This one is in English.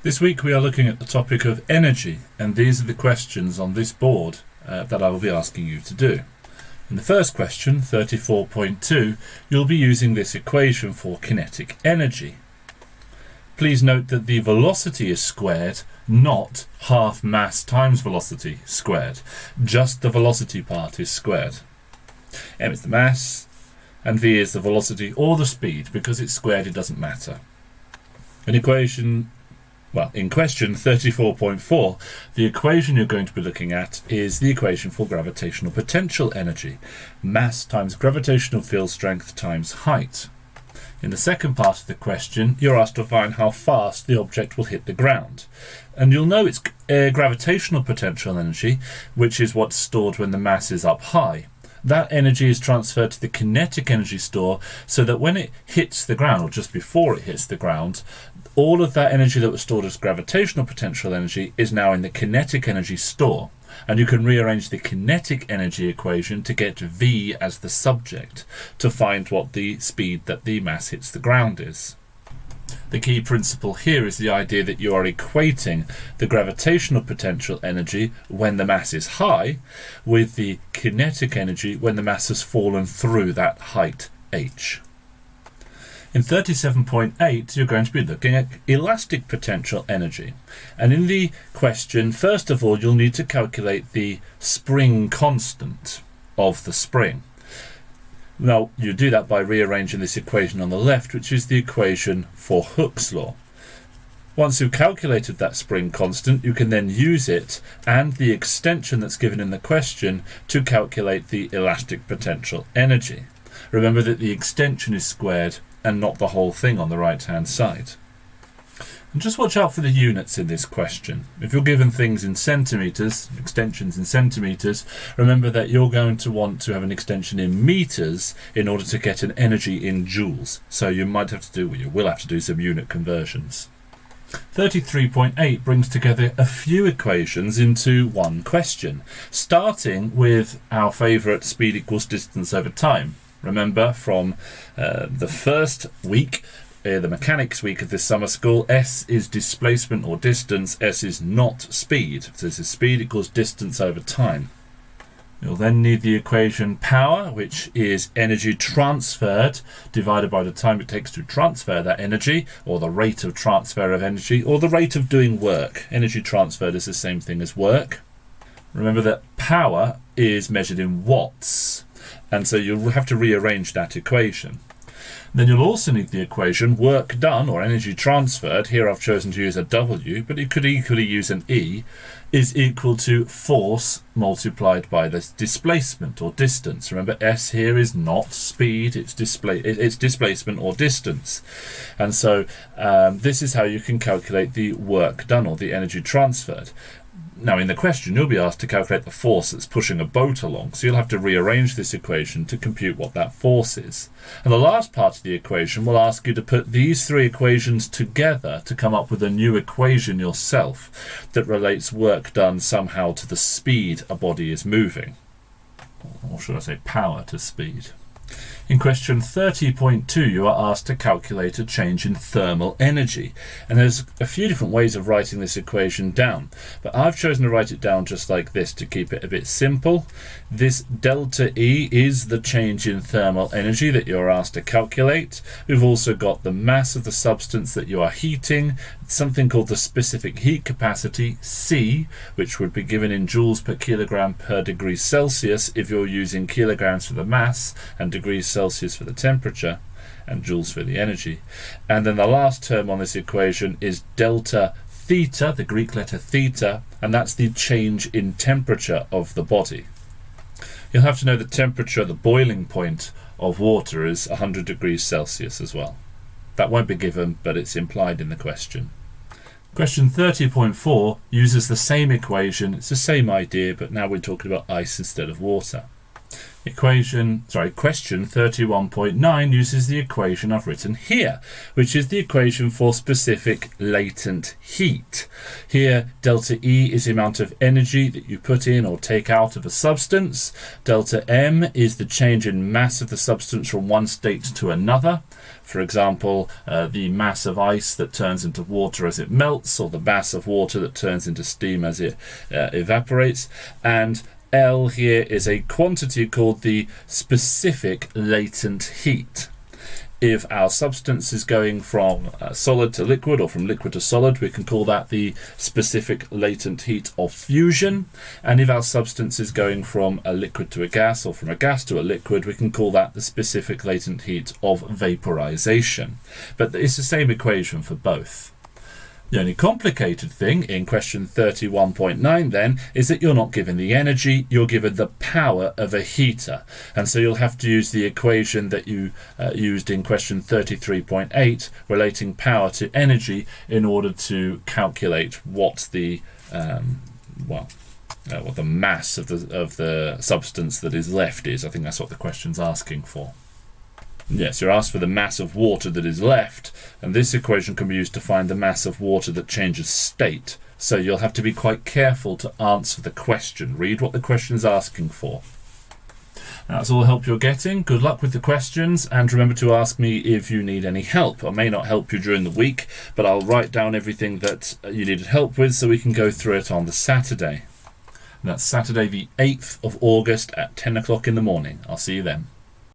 This week we are looking at the topic of energy, and these are the questions on this board that I will be asking you to do. In the first question, 34.2, you'll be using this equation for kinetic energy. Please note that the velocity is squared, not half mass times velocity squared. Just the velocity part is squared. M is the mass, and V is the velocity or the speed. Because it's squared, it doesn't matter. In question 34.4, the equation you're going to be looking at is the equation for gravitational potential energy. Mass times gravitational field strength times height. In the second part of the question, you're asked to find how fast the object will hit the ground. And you'll know it's gravitational potential energy, which is what's stored when the mass is up high. That energy is transferred to the kinetic energy store so that when it hits the ground, or just before it hits the ground, all of that energy that was stored as gravitational potential energy is now in the kinetic energy store. And you can rearrange the kinetic energy equation to get V as the subject to find what the speed that the mass hits the ground is. The key principle here is the idea that you are equating the gravitational potential energy when the mass is high with the kinetic energy when the mass has fallen through that height h. In 37.8, you're going to be looking at elastic potential energy. And in the question, first of all, you'll need to calculate the spring constant of the spring. Now, you do that by rearranging this equation on the left, which is the equation for Hooke's law. Once you've calculated that spring constant, you can then use it and the extension that's given in the question to calculate the elastic potential energy. Remember that the extension is squared and not the whole thing on the right-hand side. And just watch out for the units in this question. If you're given things in centimetres, extensions in centimetres, remember that you're going to want to have an extension in metres in order to get an energy in joules. So you will have to do some unit conversions. 33.8 brings together a few equations into one question, starting with our favourite speed equals distance over time. Remember from the first week, the mechanics week of this summer school, S is displacement or distance, S is not speed. So this is speed equals distance over time. You'll then need the equation power, which is energy transferred divided by the time it takes to transfer that energy, or the rate of transfer of energy, or the rate of doing work. Energy transferred is the same thing as work. Remember that power is measured in watts, and so you'll have to rearrange that equation. Then you'll also need the equation work done or energy transferred. Here I've chosen to use a W, but you could equally use an E, is equal to force multiplied by the displacement or distance. Remember, S here is not speed, it's displacement or distance. And so this is how you can calculate the work done or the energy transferred. Now in the question you'll be asked to calculate the force that's pushing a boat along, so you'll have to rearrange this equation to compute what that force is. And the last part of the equation will ask you to put these three equations together to come up with a new equation yourself that relates work done somehow to the speed a body is moving. Or should I say power to speed. In question 30.2, you are asked to calculate a change in thermal energy. And there's a few different ways of writing this equation down, but I've chosen to write it down just like this to keep it a bit simple. This delta E is the change in thermal energy that you're asked to calculate. We've also got the mass of the substance that you are heating, something called the specific heat capacity, C, which would be given in joules per kilogram per degree Celsius if you're using kilograms for the mass and degrees Celsius for the temperature, and joules for the energy. And then the last term on this equation is delta theta, the Greek letter theta, and that's the change in temperature of the body. You'll have to know the temperature, the boiling point of water is 100 degrees Celsius as well. That won't be given, but it's implied in the question. Question 30.4 uses the same equation, it's the same idea, but now we're talking about ice instead of water. Question 31.9 uses the equation I've written here, which is the equation for specific latent heat. Here, delta E is the amount of energy that you put in or take out of a substance. Delta M is the change in mass of the substance from one state to another. For example, the mass of ice that turns into water as it melts, or the mass of water that turns into steam as it evaporates. And L here is a quantity called the specific latent heat. If our substance is going from solid to liquid or from liquid to solid, we can call that the specific latent heat of fusion. And if our substance is going from a liquid to a gas or from a gas to a liquid, we can call that the specific latent heat of vaporization. But it's the same equation for both. The only complicated thing in question 31.9 then is that you're not given the energy, you're given the power of a heater. And so you'll have to use the equation that you used in question 33.8 relating power to energy in order to calculate what the what the mass of the substance that is left is. I think that's what the question's asking for. Yes, you're asked for the mass of water that is left, and this equation can be used to find the mass of water that changes state. So you'll have to be quite careful to answer the question. Read what the question is asking for. That's all the help you're getting. Good luck with the questions, and remember to ask me if you need any help. I may not help you during the week, but I'll write down everything that you needed help with so we can go through it on the Saturday. And that's Saturday the 8th of August at 10 o'clock in the morning. I'll see you then.